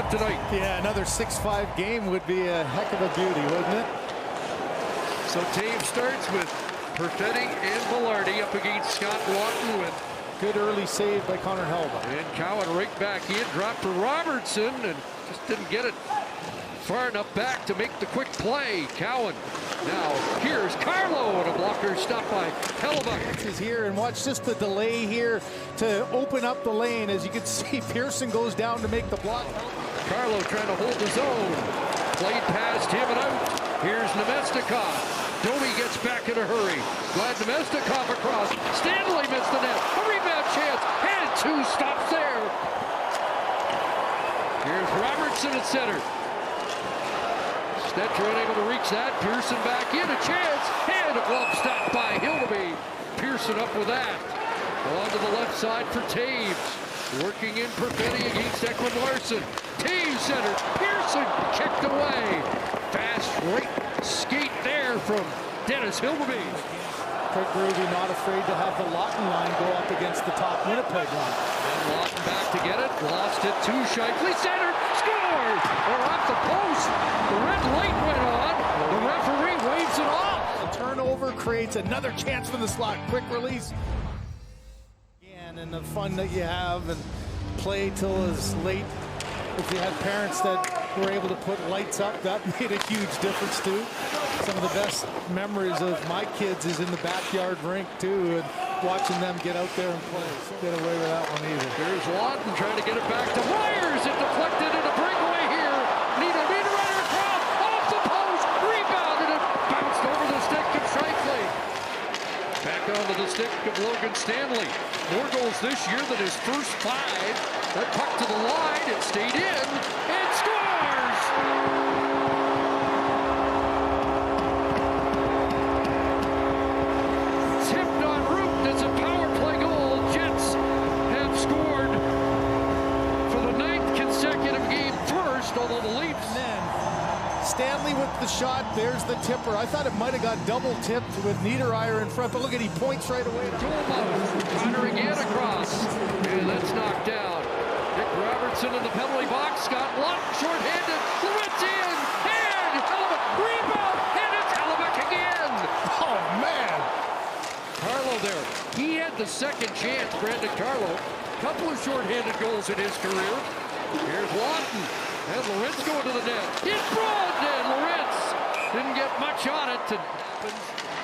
have tonight. Yeah, another 6-5 game would be a heck of a beauty, wouldn't it? So Toews starts with Perfetti and Velarde up against Scott Laughton. Good early save by Connor Helba. And Cowan right back in, dropped for Robertson, and just didn't get it far enough back to make the quick play. Cowan. Now here's Carlo, and a blocker stopped by Hellebuck. Is here, and watch just the delay here to open up the lane. As you can see, Pearson goes down to make the block. Carlo trying to hold his own. Played past him and out. Here's Nemestikov. Domi gets back in a hurry. Glad Nemestikov across. Stanley missed the net. A rebound chance. And two stops there. Here's Robertson at center. Stetcher unable to reach that. Pearson back in. A chance. And a glove stop by Hildeby. Pearson up with that. On to the left side for Toews. Working in Perfetti against Ekman-Larsson. Toews center. Pearson checked away. Fast right skate there from Dennis Hildeby. Craig Berube not afraid to have the Laughton line go up against the top Winnipeg line. And Laughton back to get it. Lost it to Scheifele. Center. Scores! Or off the post. The red light went on. The referee waves it off. The turnover creates another chance from the slot. Quick release. And the fun that you have and play till as late. If you had parents that were able to put lights up, that made a huge difference too. Some of the best memories of my kids is in the backyard rink too, and watching them get out there and play. Get away with that one either. There's Laughton trying to get it back to Myers. It deflected in a breakaway here. Niederreiter across, off the post, rebounded it, bounced over the stick of Scheifele. Back onto the stick of Logan Stanley. More goals this year than his first 5. That puck to the line, it stayed in, and scores! Tipped en route, it's a power play goal. Jets have scored for the 9th consecutive game first, although the Leafs. And then Stanley with the shot, there's the tipper. I thought it might have got double tipped with Niederreiter in front, but look at, he points right away. Connor again across, and that's knocked down. Nick Robertson in the penalty box. Scott Laughton short-handed. Lewis in, and Hellebuck rebound, and it's Hellebuck again. Oh man! Carlo there. He had the second chance, Brandon Carlo. Couple of short-handed goals in his career. Here's Laughton, and Lawrence going to the net. It's broad, and Lawrence didn't get much on it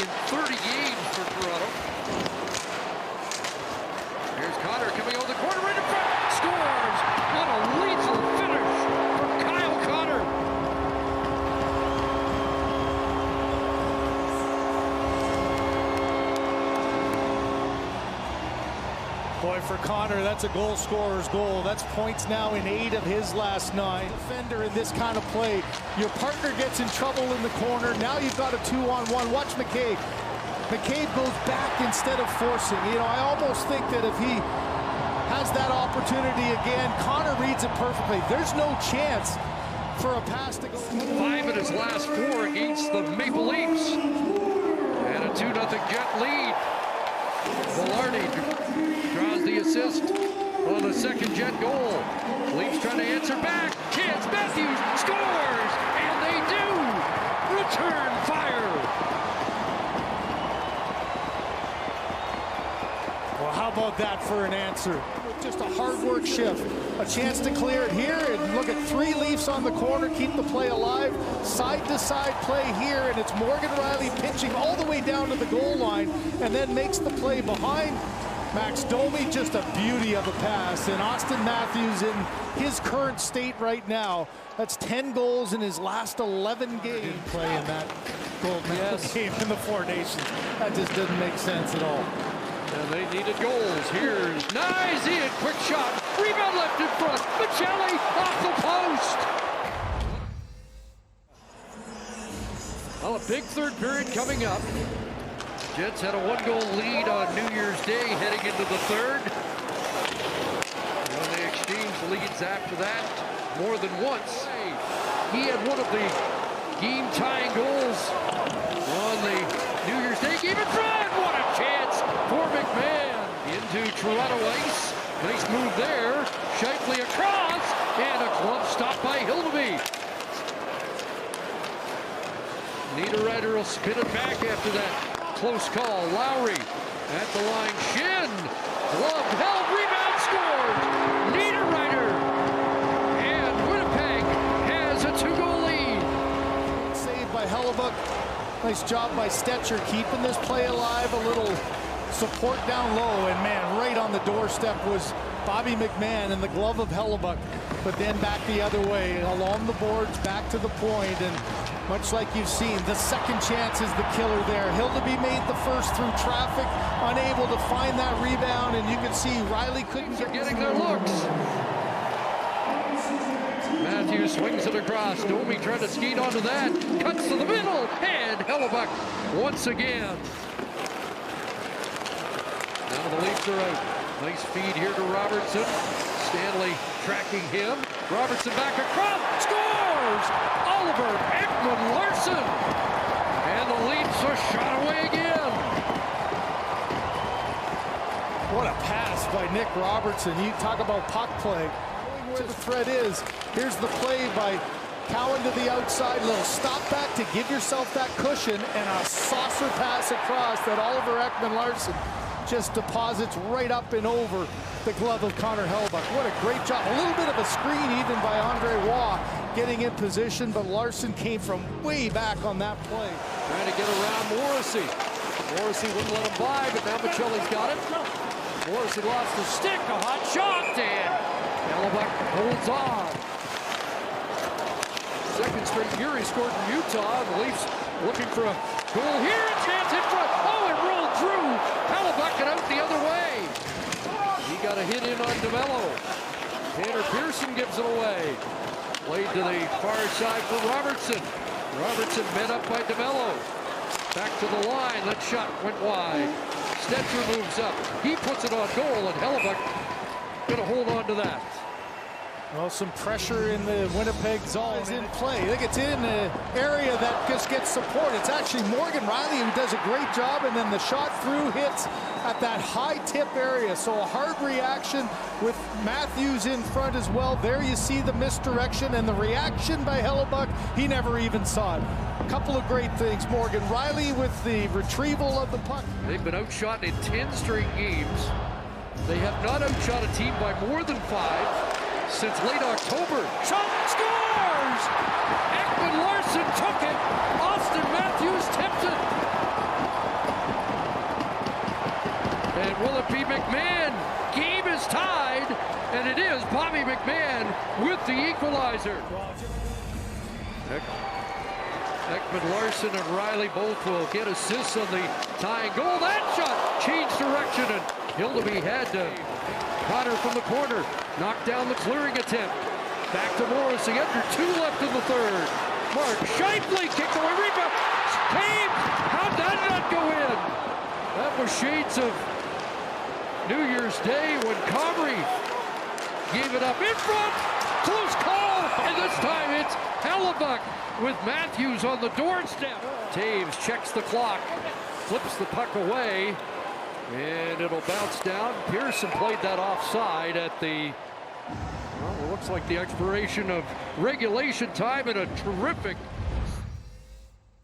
in 30 games for Toronto. Here's Connor coming over the corner, right in front. Scores! What a lethal finish from Kyle Connor. Boy, for Connor, that's a goal scorer's goal. That's points now in 8 of his last 9. Defender in this kind of play. Your partner gets in trouble in the corner. Now you've got a 2-on-1. Watch McCabe. McCabe goes back instead of forcing. You know, I almost think that if he has that opportunity again, Connor reads it perfectly. There's no chance for a pass to go. 5 in his last 4 against the Maple Leafs. And a 2-0 Jet lead. Velarde draws the assist on the second Jet goal. Leafs trying to answer back. Chance, Matthews scores! And they do! Return fire! Well, how about that for an answer? Just a hard work shift. A chance to clear it here, and look at 3 Leafs on the corner, keep the play alive. Side to side play here, and it's Morgan Rielly pitching all the way down to the goal line, and then makes the play behind Max Domi. Just a beauty of a pass. And Austin Matthews, in his current state right now, that's 10 goals in his last 11 games. Play in that gold medal game in the Four Nations. That just doesn't make sense at all. And they needed goals. Here's Nyes, quick shot, rebound left in front. Michelli off the post. Well, a big third period coming up. Jets had a 1-goal lead on New Year's Day heading into the third. And they exchanged leads after that more than once. He had one of the game-tying goals on the New Year's Day game in front. What a chance for McMahon into Toronto ice. Nice move there. Scheifele across, and a glove stopped by Hildeby. Niederreiter will spin it back after that close call. Lowry at the line. Shin. Glove held. Rebound scored. Niederreiter. And Winnipeg has a 2-goal lead. Saved by Hellebuyck. Nice job by Stetcher keeping this play alive. A little support down low. And man, right on the doorstep was Bobby McMahon in the glove of Hellebuyck. But then back the other way. Along the boards, back to the point. And much like you've seen, the second chance is the killer there. Hildeby made the first through traffic, unable to find that rebound, and you can see Riley couldn't get getting their looks. Matthews swings it across. Domi trying to skate onto that. Cuts to the middle, and Hellebuyck once again. Now the Leafs are out. Nice feed here to Robertson. Stanley tracking him. Robertson back across. Scores! Oliver Ekman-Larsson. And the Leafs are shot away again. What a pass by Nick Robertson. You talk about puck play. Where the threat is. Here's the play by Cowan to the outside. Little stop back to give yourself that cushion, and a saucer pass across that Oliver Ekman-Larsson just deposits right up and over the glove of Connor Hellebuyck. What a great job. A little bit of a screen even by Andre Waugh getting in position, but Larson came from way back on that play. Trying to get around Morrissey. Morrissey wouldn't let him by, but now Michelli's got it. Morrissey lost the stick, a hot shot, and Hellebuyck holds on. Second straight year he scored in Utah. The Leafs looking for a goal here. A chance in front. Oh, it rolled through. Hellebuyck and out the other way. He got a hit in on DeMello. Tanner Pearson gives it away. Played to the far side for Robertson. Robertson met up by DeMello. Back to the line. That shot went wide. Stetcher moves up. He puts it on goal, and Hellebuyck going to hold on to that. Well, some pressure in the Winnipeg zone is in play. I think it's in an area that just gets support. It's actually Morgan Riley who does a great job, and then the shot through hits at that high tip area. So a hard reaction with Matthews in front as well. There you see the misdirection and the reaction by Hellebuyck. He never even saw it. A couple of great things. Morgan Riley with the retrieval of the puck. They've been outshot in 10 straight games. They have not outshot a team by more than 5 since late October. Shot scores! Ekman-Larsson took it. Austin Matthews tipped it. And will it be McMahon? Game is tied, and it is Bobby McMahon with the equalizer. Ekman-Larsson and Riley both will get assists on the tying goal. That shot changed direction, and Hildeby had to Connor from the corner, knocked down the clearing attempt. Back to Morrissey, under 2 left in the third. Mark Scheifele kicked away, rebound. Taves, how did that go in? That was shades of New Year's Day when Comrie gave it up in front. Close call, and this time it's Hellebuyck with Matthews on the doorstep. Taves checks the clock, flips the puck away. And it'll bounce down. Pearson played that offside at the, well, it looks like the expiration of regulation time, and a terrific.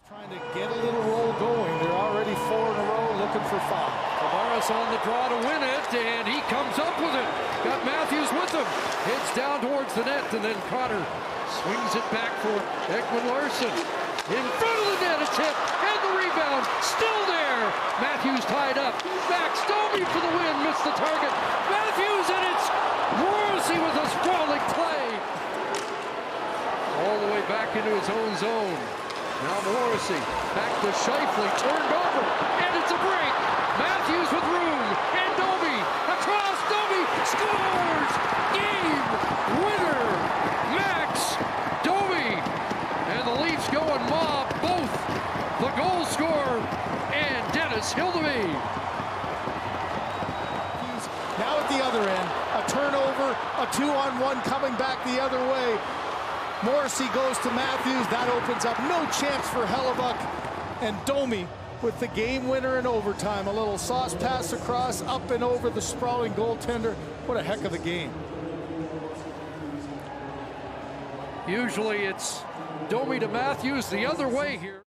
Trying to get a little roll going. They're already 4 in a row looking for 5. Tavares on the draw to win it, and he comes up with it. Got Matthews with him. Heads down towards the net, and then Connor swings it back for Ekman-Larsson. In front of the net, a tip, and the rebound, still there. Matthews tied up. Max Domi for the win, missed the target. Matthews, and it's Morrissey with a sprawling play. All the way back into his own zone. Now Morrissey, back to Scheifele, turned over, and it's a break. Matthews with room, and Domi, across, Domi scores! Game winner, Max Domi. And the Leafs go and mob both the goal scorer and Dennis Hildeby. Now at the other end, a turnover, a 2-on-1 coming back the other way. Morrissey goes to Matthews. That opens up no chance for Hellebuyck. And Domi with the game winner in overtime. A little sauce pass across, up and over the sprawling goaltender. What a heck of a game. Usually it's Domi to Matthews the other way here.